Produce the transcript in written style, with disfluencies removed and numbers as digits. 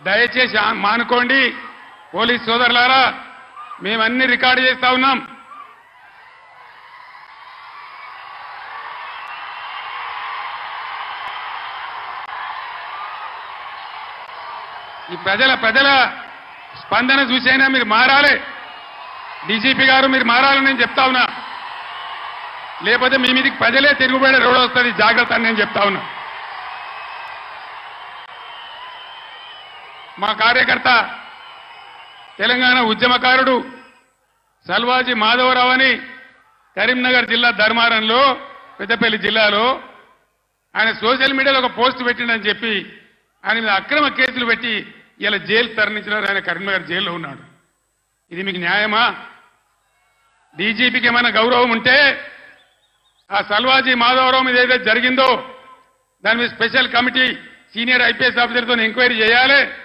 దయచేసి మానుకోండి పోలీస్ సోదరులారా, మేమన్నీ రికార్డు చేస్తా ఉన్నాం. ఈ ప్రజల స్పందన చూసైనా మీరు మారాలి. డీజీపీ గారు మీరు మారాలని నేను చెప్తా ఉన్నా. లేకపోతే మీ మీదకి ప్రజలే తిరుగుబడే రోడ్ వస్తుంది, జాగ్రత్త అని నేను చెప్తా ఉన్నా. మా కార్యకర్త తెలంగాణ ఉద్యమకారుడు సల్వాజీ మాధవరావు అని కరీంనగర్ జిల్లా ధర్మారంలో పెద్దపల్లి జిల్లాలో ఆయన సోషల్ మీడియాలో ఒక పోస్ట్ పెట్టిండని చెప్పి ఆయన మీద అక్రమ కేసులు పెట్టి ఇలా జైలు తరలించినారు. ఆయన కరీంనగర్ జైల్లో ఉన్నాడు. ఇది మీకు న్యాయమా? డీజీపీకి ఏమైనా గౌరవం ఉంటే ఆ సల్వాజీ మాధవరావు మీద ఏదైతే జరిగిందో దాని మీద స్పెషల్ కమిటీ సీనియర్ ఐపీఎస్ ఆఫీసర్తో ఎంక్వైరీ చేయాలి.